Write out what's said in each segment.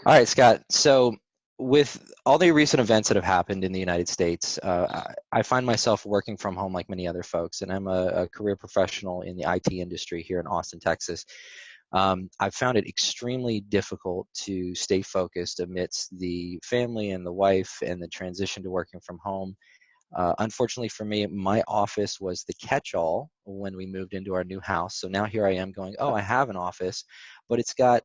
All right, Scott. So, with all the recent events that have happened in the United States, I find myself working from home like many other folks, and I'm a career professional in the IT industry here in Austin, Texas. I've found it extremely difficult to stay focused amidst the family and the wife and the transition to working from home. Unfortunately for me, my office was the catch-all when we moved into our new house. So now here I am going, oh, I have an office, but it's got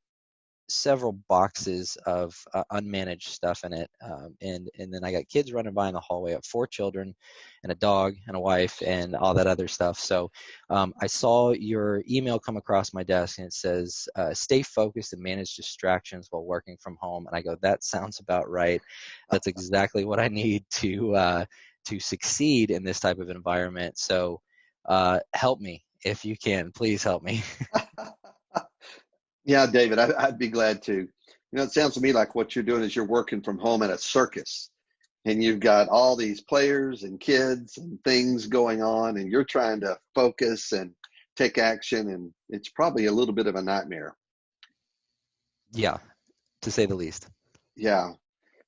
several boxes of unmanaged stuff in it, and then I got kids running by in the hallway. I have four children, and a dog, and a wife, and all that other stuff. So I saw your email come across my desk, and it says, "Stay focused and manage distractions while working from home." And I go, "That sounds about right. That's exactly what I need to succeed in this type of environment." So help me if you can. Please help me. Yeah, David, I'd be glad to. It sounds to me like what you're doing is you're working from home at a circus, and you've got all these players and kids and things going on, and you're trying to focus and take action, and it's probably a little bit of a nightmare. Yeah, to say the least. Yeah.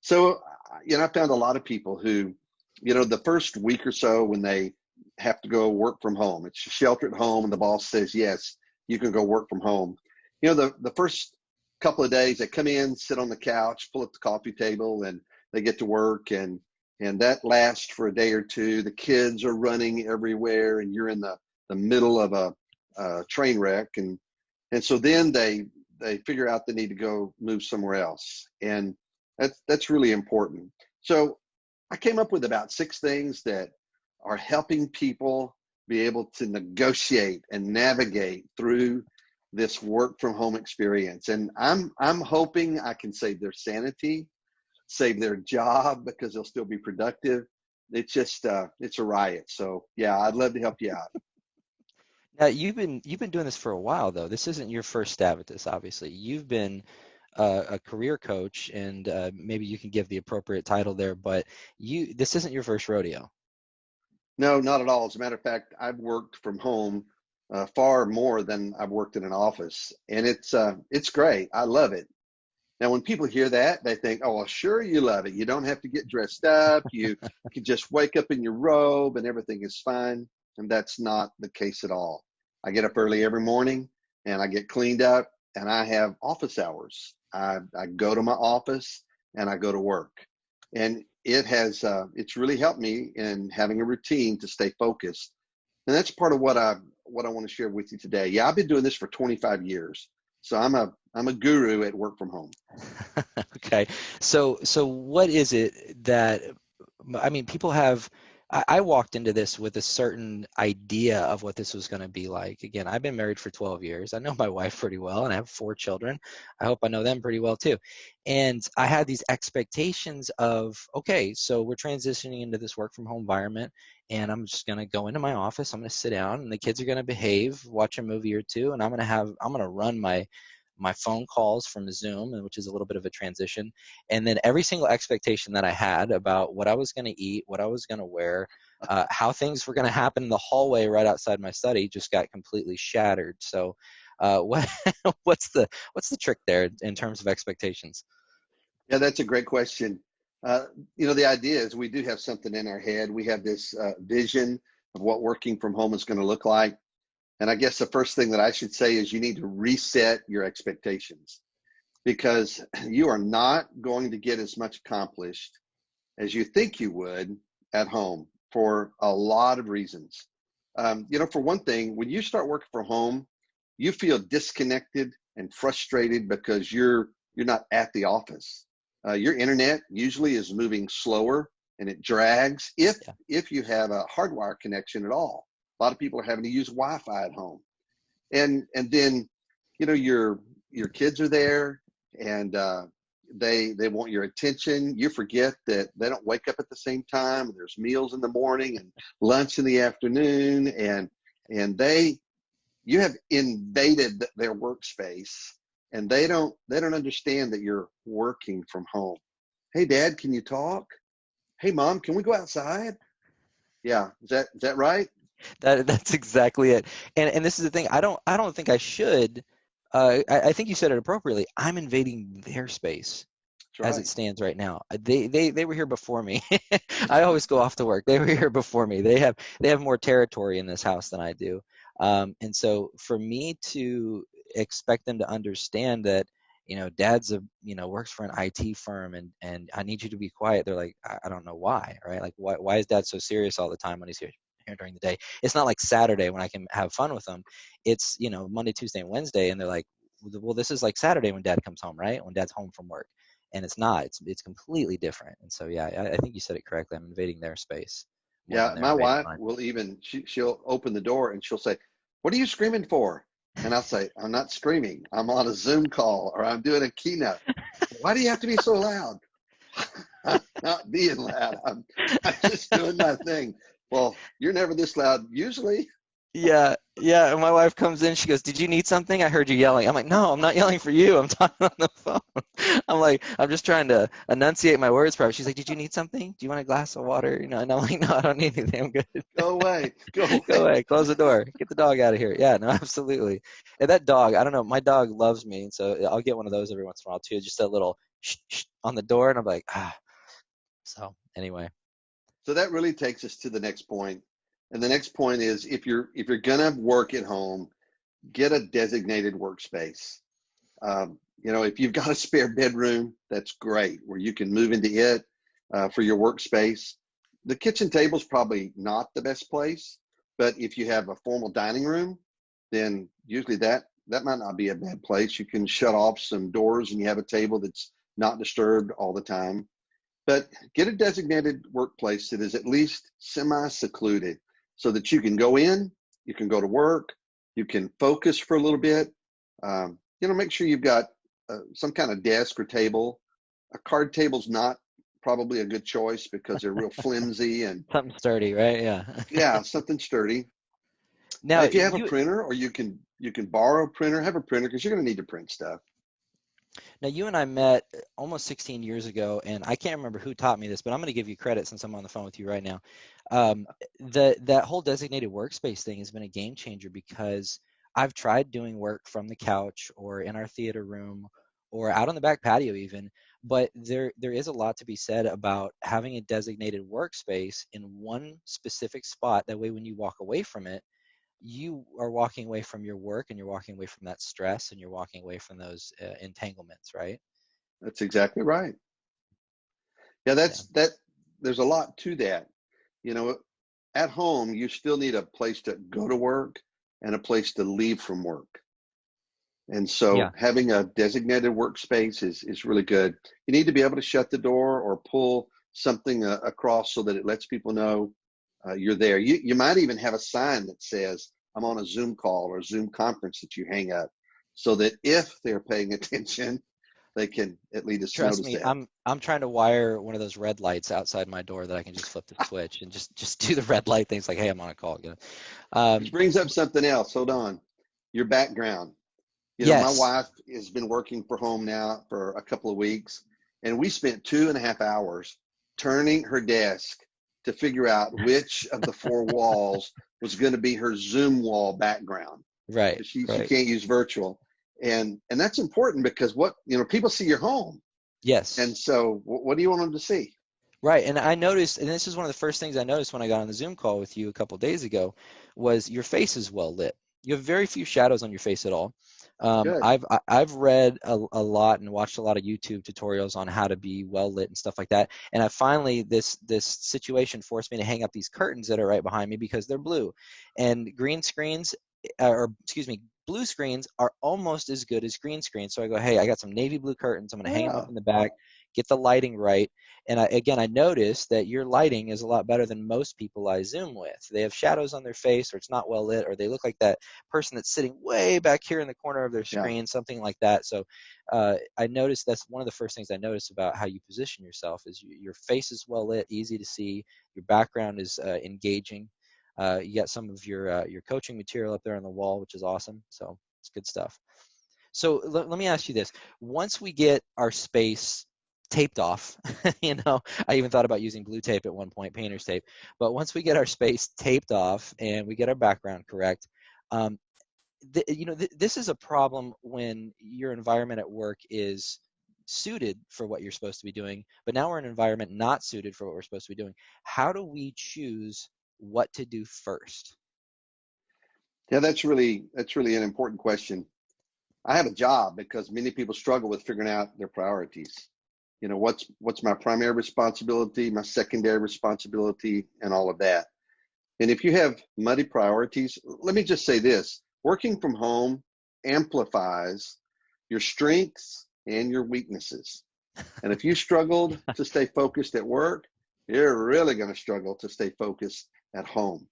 So, I found a lot of people who, the first week or so when they have to go work from home, it's shelter at home, and the boss says, yes, you can go work from home. The first couple of days they come in, sit on the couch, pull up the coffee table, and they get to work, and that lasts for a day or two. The kids are running everywhere, and you're in the middle of a train wreck, and so then they figure out they need to go move somewhere else, and that's really important. So I came up with about six things that are helping people be able to negotiate and navigate through this work from home experience. And I'm hoping I can save their sanity, save their job because they'll still be productive. It's just it's a riot. So yeah, I'd love to help you out. Now you've been doing this for a while though. This isn't your first stab at this, obviously. You've been a career coach, and maybe you can give the appropriate title there, but this isn't your first rodeo. No, not at all. As a matter of fact, I've worked from home far more than I've worked in an office, and it's great. I love it. Now, when people hear that, they think, "Oh, well, sure, you love it. You don't have to get dressed up. You can just wake up in your robe, and everything is fine." And that's not the case at all. I get up early every morning, and I get cleaned up, and I have office hours. I go to my office, and I go to work, and it's really helped me in having a routine to stay focused. And that's part of what I want to share with you today. Yeah, I've been doing this for 25 years. So I'm a guru at work from home. Okay. So what is it that, I mean, people have, I walked into this with a certain idea of what this was going to be like. Again, I've been married for 12 years. I know my wife pretty well, and I have four children. I hope I know them pretty well too. And I had these expectations of, okay, so we're transitioning into this work from home environment, and I'm just going to go into my office. I'm going to sit down, and the kids are going to behave, watch a movie or two, and I'm going to run my phone calls from Zoom, which is a little bit of a transition. And then every single expectation that I had about what I was going to eat, what I was going to wear, how things were going to happen in the hallway right outside my study just got completely shattered. So, what what's the trick there in terms of expectations? Yeah, that's a great question. The idea is we do have something in our head. We have this vision of what working from home is going to look like. And I guess the first thing that I should say is you need to reset your expectations because you are not going to get as much accomplished as you think you would at home for a lot of reasons. For one thing, when you start working from home, you feel disconnected and frustrated because you're not at the office. Your internet usually is moving slower and it drags Yeah. if you have a hardwire connection at all. A lot of people are having to use Wi-Fi at home, and then your kids are there, and they want your attention. You forget that they don't wake up at the same time. There's meals in the morning and lunch in the afternoon, and you have invaded their workspace, and they don't understand that you're working from home. Hey, Dad, can you talk? Hey, Mom, can we go outside? Yeah, is that right? That's exactly it. And this is the thing. I don't think I should I think you said it appropriately. I'm invading their space That's as it right. stands right now. They were here before me. I always go off to work. They were here before me. They have more territory in this house than I do. And so for me to expect them to understand that, dad's works for an IT firm, and I need you to be quiet. They're like, I don't know why, right? Like, why is dad so serious all the time when he's here during the day? It's not like Saturday when I can have fun with them. It's, Monday, Tuesday, and Wednesday, and they're like, well, this is like Saturday when dad comes home, right? When dad's home from work. And it's not. It's completely different. And so yeah, I think you said it correctly. I'm invading their space more Yeah, than they're my invading wife mine. will even she'll open the door and she'll say, "What are you screaming for?" And I'll say, "I'm not screaming. I'm on a Zoom call or I'm doing a keynote." Why do you have to be so loud? I'm not being loud. I'm just doing my thing. Well, you're never this loud usually. Yeah, yeah. And my wife comes in. She goes, "Did you need something? I heard you yelling." I'm like, "No, I'm not yelling for you. I'm talking on the phone." I'm like, I'm just trying to enunciate my words properly. She's like, "Did you need something? Do you want a glass of water?" And I'm like, "No, I don't need anything. I'm good." Go away. Go Go away. away. Close the door. Get the dog out of here. Yeah, no, absolutely. And that dog, I don't know. My dog loves me, and so I'll get one of those every once in a while too. Just a little shh, shh on the door, and I'm like, ah. So anyway, So that really takes us to the next point. And the next point is if you're gonna work at home, get a designated workspace. If you've got a spare bedroom, that's great, where you can move into it for your workspace. The kitchen table's probably not the best place, but if you have a formal dining room, then usually that might not be a bad place. You can shut off some doors and you have a table that's not disturbed all the time. But get a designated workplace that is at least semi-secluded so that you can go in, you can go to work, you can focus for a little bit. Make sure you've got some kind of desk or table. A card table's not probably a good choice because they're real flimsy and something sturdy, right? Yeah. yeah, something sturdy. Now If you have a you printer or you can borrow a printer, have a printer because you're going to need to print stuff. Now, you and I met almost 16 years ago, and I can't remember who taught me this, but I'm going to give you credit since I'm on the phone with you right now. That whole designated workspace thing has been a game changer because I've tried doing work from the couch or in our theater room or out on the back patio even, but there is a lot to be said about having a designated workspace in one specific spot. That way, when you walk away from it, you are walking away from your work and you're walking away from that stress and you're walking away from those entanglements, right? That's exactly right. Yeah, Yeah. that. There's a lot to that. You know, at home, you still need a place to go to work and a place to leave from work. And so Yeah. having a designated workspace is really good. You need to be able to shut the door or pull something across so that it lets people know you're there. You might even have a sign that says, "I'm on a Zoom call" or a Zoom conference that you hang up so that if they're paying attention, they can at least Trust notice me, that. I'm trying to wire one of those red lights outside my door that I can just flip the switch and just do the red light things like, hey, I'm on a call. Which Um, brings up something else. Hold on. Your background. My yes. wife has been working from home now for a couple of weeks, and we spent 2.5 hours turning her desk to figure out which of the four walls was going to be her Zoom wall background. Right. She Right. can't use virtual, and that's important because what people see your home, Yes. and so what do you want them to see? Right. And I noticed, and this is one of the first things I noticed when I got on the Zoom call with you a couple of days ago, was your face is well lit. You have very few shadows on your face at all. Good. I've read a lot and watched a lot of YouTube tutorials on how to be well lit and stuff like that. And I finally this situation forced me to hang up these curtains that are right behind me because they're blue, and green screens, or excuse me, blue screens are almost as good as green screens. So I go, hey, I got some navy blue curtains. I'm going to hang them up Yeah. in the back, get the lighting right. And I noticed that your lighting is a lot better than most people I Zoom with. They have shadows on their face, or it's not well lit, or they look like that person that's sitting way back here in the corner of their Yeah. screen, something like that. So I noticed that's one of the first things I noticed about how you position yourself is your face is well lit, easy to see. Your background is engaging. You got some of your coaching material up there on the wall, which is awesome. So it's good stuff. So let me ask you this. Once we get our space taped off, I even thought about using blue tape at one point, painter's tape. But once we get our space taped off and we get our background correct, um, this is a problem when your environment at work is suited for what you're supposed to be doing, but now we're in an environment not suited for what we're supposed to be doing. How do we choose what to do first? Yeah, that's really an important question. I have a job because many people struggle with figuring out their priorities. What's my primary responsibility, my secondary responsibility, and all of that. And if you have muddy priorities, let me just say this: working from home amplifies your strengths and your weaknesses. And if you struggled to stay focused at work, you're really going to struggle to stay focused at home.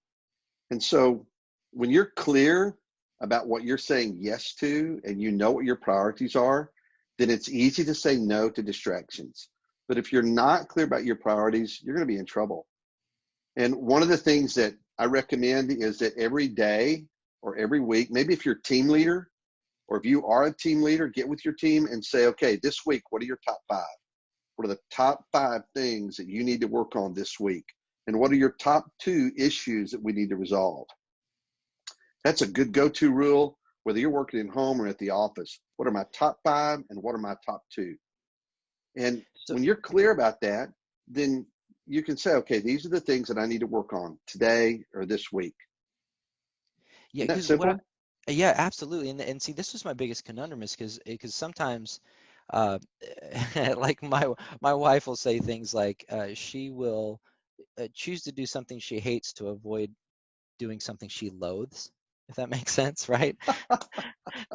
And so when you're clear about what you're saying yes to and you know what your priorities are, then it's easy to say no to distractions. But if you're not clear about your priorities, you're going to be in trouble. And one of the things that I recommend is that every day or every week, maybe if you're a team leader or if you are a team leader, get with your team and say, okay, this week, what are your top 5? What are the top 5 things that you need to work on this week? And what are your top 2 issues that we need to resolve? That's a good go-to rule, whether you're working at home or at the office. What are my top 5 and what are my top 2? And when you're clear about that, then you can say, okay, these are the things that I need to work on today or this week. Yeah, Isn't that because simple? yeah, absolutely. And see, this was my biggest conundrum is because sometimes, uh, like my wife will say things like she will choose to do something she hates to avoid doing something she loathes, if that makes sense, right?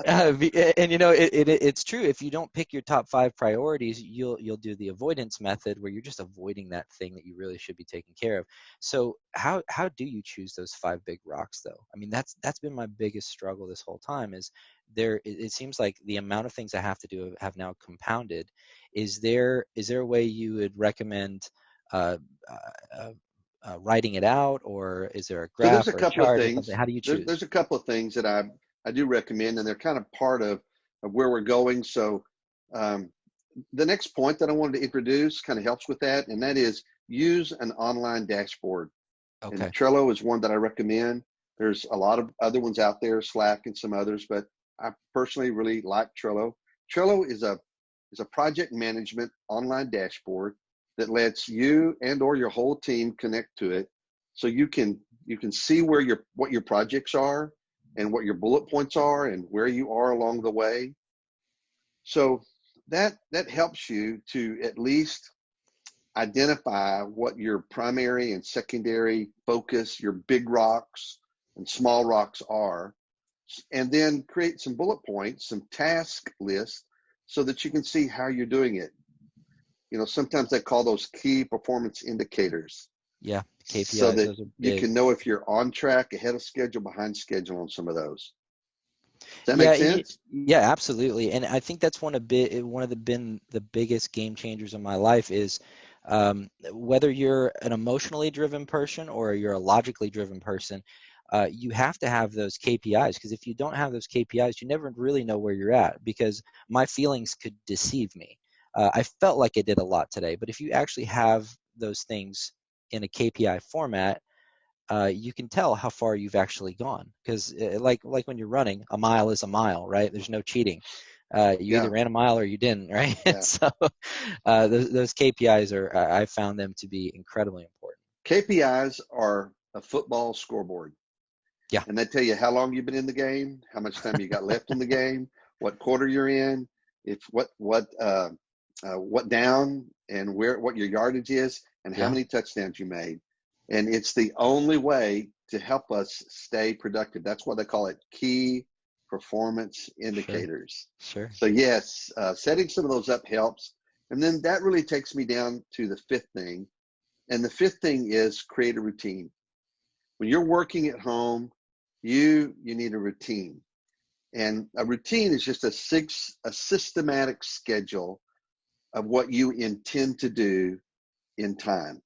And it's true. If you don't pick your top 5 priorities, you'll do the avoidance method where you're just avoiding that thing that you really should be taking care of. So how do you choose those 5 big rocks though? I mean, that's been my biggest struggle this whole time. Is it seems like the amount of things I have to do have now compounded. Is there a way you would recommend uh, writing it out, or is there a So there's graph a or a couple of chart or something? things. How do you There's choose? a couple of things that I do recommend, and they're kind of part of where we're going. So um, the next point that I wanted to introduce kind of helps with that, and that is use an online dashboard. And Okay. Trello is one that I recommend. There's a lot of other ones out there, Slack and some others, but I personally really like Trello. Trello is a project management online dashboard that lets you and or your whole team connect to it, so you can see what your projects are and what your bullet points are and where you are along the way. So that helps you to at least identify what your primary and secondary focus, your big rocks and small rocks are, and then create some bullet points, some task lists, so that you can see how you're doing it. Sometimes they call those key performance indicators, Yeah, so KPIs, that those are you big. can know if you're on track, ahead of schedule, behind schedule on some of those. Does that Yeah, make sense? yeah, absolutely. And I think that's one of the been the biggest game changers in my life is whether you're an emotionally driven person or you're a logically driven person, you have to have those KPIs, because if you don't have those KPIs, you never really know where you're at, because my feelings could deceive me. I felt like I did a lot today, but if you actually have those things in a KPI format, you can tell how far you've actually gone, because like when you're running, a mile is a mile, right? There's no cheating. You either Yeah, ran a mile or you didn't, right? And yeah. so those KPIs I found them to be incredibly important. KPIs are a football scoreboard, Yeah, and they tell you how long you've been in the game, how much time you got left in the game, what quarter you're in, if what down and what your yardage is, and how yeah, many touchdowns you made. And it's the only way to help us stay productive. That's why they call it key performance sure, indicators. sure. So yes, setting some of those up helps. And then that really takes me down to the 5th thing. And the 5th thing is create a routine. When you're working at home, you need a routine. And a routine is just a systematic schedule of what you intend to do in time.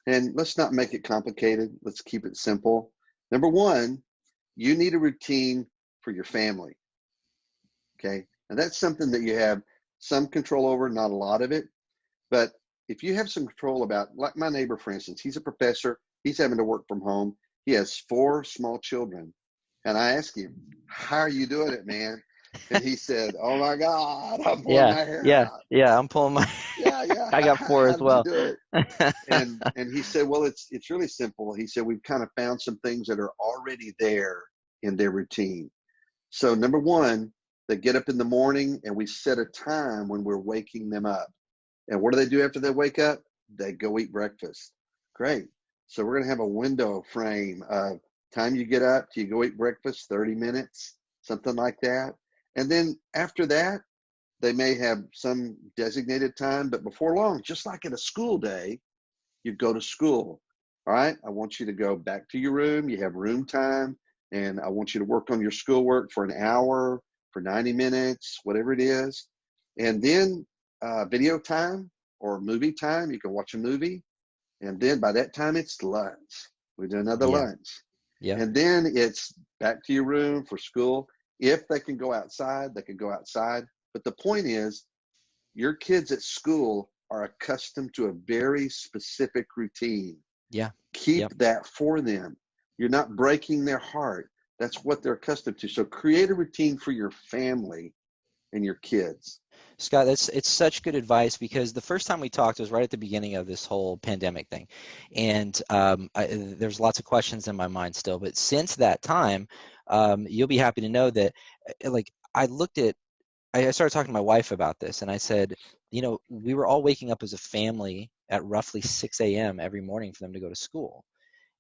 And let's not make it complicated. Let's keep it simple. Number one, you need a routine for your family. Okay. And that's something that you have some control over, not a lot of it. But if you have some control about, like my neighbor, for instance, he's a professor, he's having to work from home. He has 4 small children. And I asked him, how are you doing it, man? And he said, oh my God, I'm pulling Yeah, my hair yeah, out. yeah. I'm pulling my. Yeah, yeah. I got four How as did you well. do it? And he said, well, it's really simple. He said, we've kind of found some things that are already there in their routine. So number one, they get up in the morning and we set a time when we're waking them up. And what do they do after they wake up? They go eat breakfast. Great. So we're going to have a window frame of time you get up till you go eat breakfast, 30 minutes, something like that. And then after that, they may have some designated time, but before long, just like at a school day, you go to school. All right. I want you to go back to your room. You have room time, and I want you to work on your schoolwork for an hour, for 90 minutes, whatever it is. And then video time or movie time. You can watch a movie. And then by that time, it's lunch. We do another Yeah, lunch. yeah. And then it's back to your room for school. If they can go outside, they can go outside. But the point is, your kids at school are accustomed to a very specific routine. Yeah. Keep Yep. that for them. You're not breaking their heart. That's what they're accustomed to. So create a routine for your family and your kids. Scott, it's such good advice because the first time we talked was right at the beginning of this whole pandemic thing, and there's lots of questions in my mind still. But since that time, you'll be happy to know that, like, I started talking to my wife about this, and I said, we were all waking up as a family at roughly 6 a.m. every morning for them to go to school.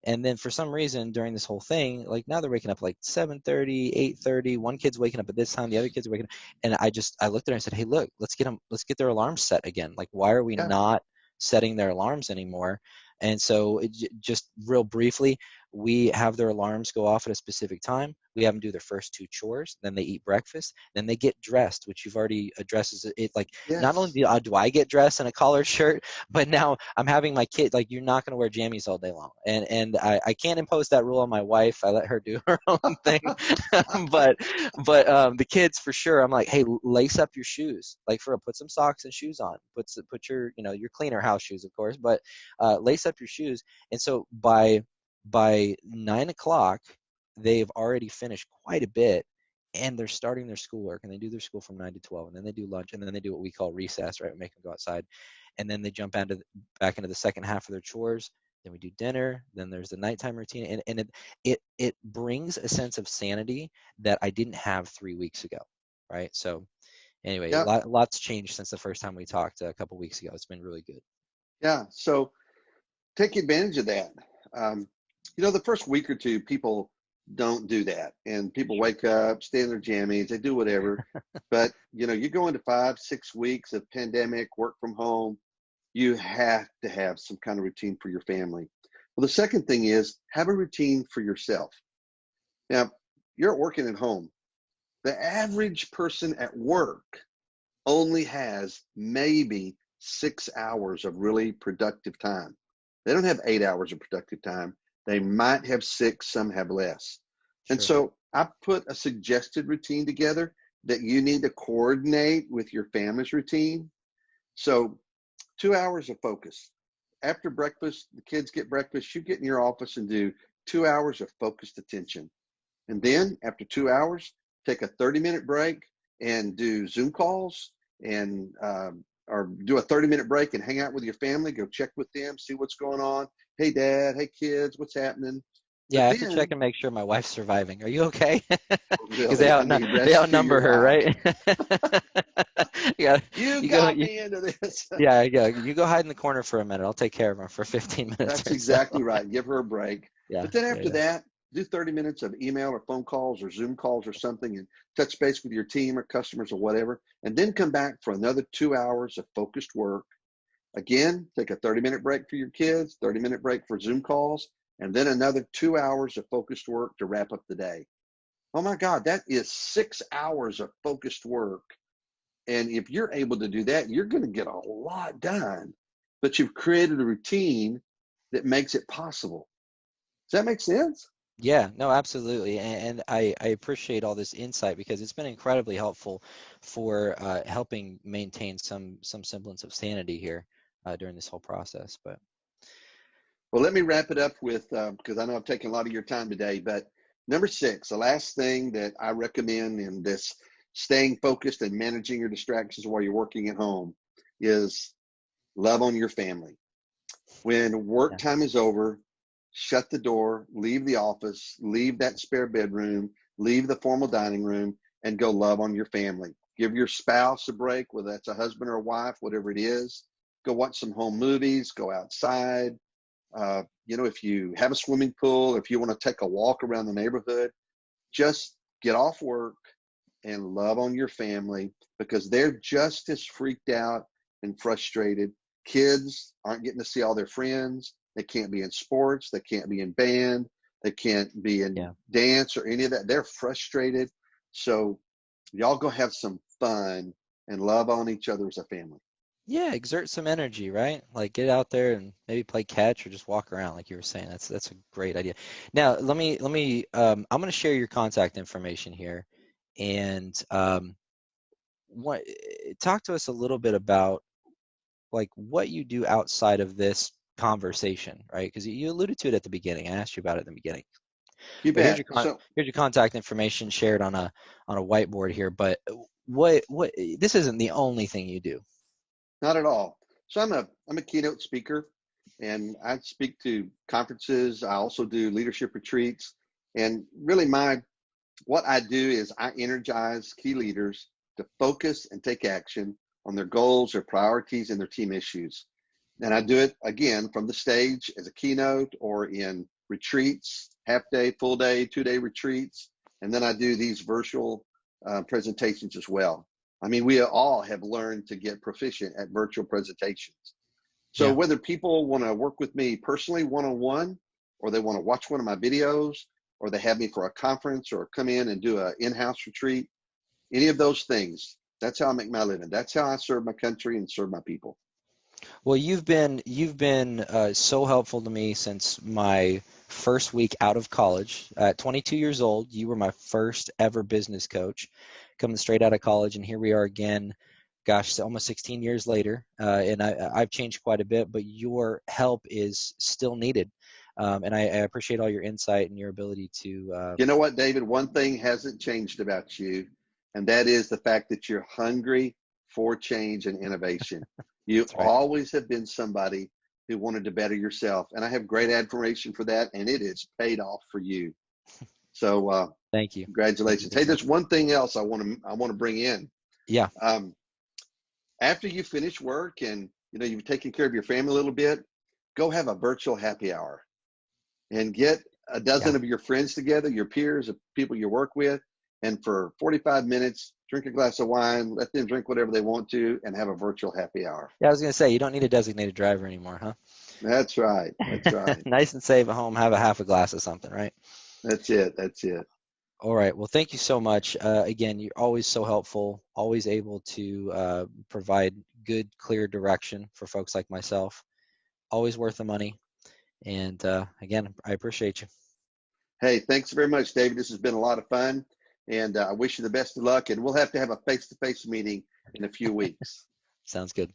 And then for some reason during this whole thing, like now they're waking up like 7:30, 8:30. One kid's waking up at this time, the other kids are waking up. And I looked at her and said, "Hey, look, let's get their alarms set again. Like, why are we Yeah. not setting their alarms anymore?" And so just real briefly, we have their alarms go off at a specific time. We have them do their first two chores, then they eat breakfast, then they get dressed, which you've already addressed. It like not only Yes. do I get dressed in a collared shirt, but now I'm having my kid, like, you're not going to wear jammies all day long. And I can't impose that rule on my wife. I let her do her own thing. but the kids for sure, I'm like, hey, lace up your shoes. Like, put some socks and shoes on. Put your, your cleaner house shoes, of course, but lace up your shoes. And so by 9 o'clock, they've already finished quite a bit, and they're starting their schoolwork, and they do their school from 9 to 12, and then they do lunch, and then they do what we call recess, right? We make them go outside, and then they jump back into the second half of their chores. Then we do dinner. Then there's the nighttime routine, and it brings a sense of sanity that I didn't have 3 weeks ago, right? So anyway, Yeah. lots changed since the first time we talked a couple weeks ago. It's been really good. Yeah. So take advantage of that. Um, the first week or two, people don't do that, and people Sure. wake up, stay in their jammies, they do whatever. But you go into 5, 6 weeks of pandemic, work from home. You have to have some kind of routine for your family. Well, the second thing is have a routine for yourself. Now, you're working at home. The average person at work only has maybe 6 hours of really productive time. They don't have 8 hours of productive time. They might have six, some have less. And Sure. so I put a suggested routine together that you need to coordinate with your family's routine. So 2 hours of focus. After breakfast, the kids get breakfast, you get in your office and do 2 hours of focused attention. And then after 2 hours, take a 30-minute break and do Zoom calls and or do a 30-minute break and hang out with your family, go check with them, see what's going on. Hey, Dad, hey, kids, what's happening? Yeah, But I have to check then, and make sure my wife's surviving. Are you okay? Because really, I mean, they rescue your outnumber her, wife. right? Yeah, You you go. got me into this. Yeah, yeah. You go hide in the corner for a minute. I'll take care of her for 15 minutes That's or so. exactly right. Give her a break. Yeah, But then yeah, after yeah. that, do 30 minutes of email or phone calls or Zoom calls or something and touch base with your team or customers or whatever. And then come back for another 2 hours of focused work. Again, take a 30-minute break for your kids, 30-minute break for Zoom calls, and then another 2 hours of focused work to wrap up the day. Oh my God, that is 6 hours of focused work. And if you're able to do that, you're going to get a lot done. But you've created a routine that makes it possible. Does that make sense? Yeah, no, absolutely. And I appreciate all this insight because it's been incredibly helpful for helping maintain some semblance of sanity here during this whole process. But Well, let me wrap it up with, because I know I've taken a lot of your time today, but Number 6, the last thing that I recommend in this staying focused and managing your distractions while you're working at home is love on your family. When work Yeah. time is over, shut the door, leave the office, leave that spare bedroom, leave the formal dining room, and go love on your family. Give your spouse a break, whether that's a husband or a wife, whatever it is. Go watch some home movies, go outside. If you have a swimming pool, if you want to take a walk around the neighborhood, just get off work and love on your family, because they're just as freaked out and frustrated. Kids aren't getting to see all their friends. They can't be in sports. They can't be in band. They can't be in Yeah. dance or any of that. They're frustrated. So y'all go have some fun and love on each other as a family. Yeah, exert some energy, right? Like get out there and maybe play catch or just walk around, like you were saying. That's a great idea. Now, I'm going to share your contact information here, and what talk to us a little bit about like what you do outside of this conversation, right? Because you alluded to it at the beginning. I asked you about it at the beginning. You But bet. So here's your contact information shared on a whiteboard here. But what this isn't the only thing you do. not at all. So I'm a keynote speaker, and I speak to conferences. I also do leadership retreats, and really what I do is I energize key leaders to focus and take action on their goals, their priorities, and their team issues. And I do it again from the stage as a keynote or in retreats, half day, full day, 2-day retreats. And then I do these virtual presentations as well. I mean, we all have learned to get proficient at virtual presentations. So Yeah. whether people want to work with me personally one-on-one, or they want to watch one of my videos, or they have me for a conference or come in and do an in-house retreat, any of those things, that's how I make my living. That's how I serve my country and serve my people. Well, you've been so helpful to me since my first week out of college. At 22 years old, you were my first ever business coach, coming straight out of college, and here we are again. Gosh, almost 16 years later, and I've changed quite a bit, but your help is still needed, and I appreciate all your insight and your ability to. You know what, David? One thing hasn't changed about you, and that is the fact that you're hungry for change and innovation. You That's right. always have been somebody who wanted to better yourself, and I have great admiration for that, and it has paid off for you. So, Thank you. Thank you congratulations. very Hey, much. there's one thing else I want to bring in. Yeah. Um, After you finish work and you've taken care of your family a little bit, go have a virtual happy hour and get a Yeah. dozen of your friends together, your peers, the people you work with, and for 45 minutes, drink a glass of wine, let them drink whatever they want to, and have a virtual happy hour. Yeah, I was gonna say you don't need a designated driver anymore, huh? That's right. That's right. Nice and safe at home. Have a half a glass of something, right? That's it. That's it. All right. Well, thank you so much. Again, you're always so helpful, always able to provide good, clear direction for folks like myself. Always worth the money. And again, I appreciate you. Hey, thanks very much, David. This has been a lot of fun, and I wish you the best of luck. And we'll have to have a face-to-face meeting in a few weeks. Sounds good.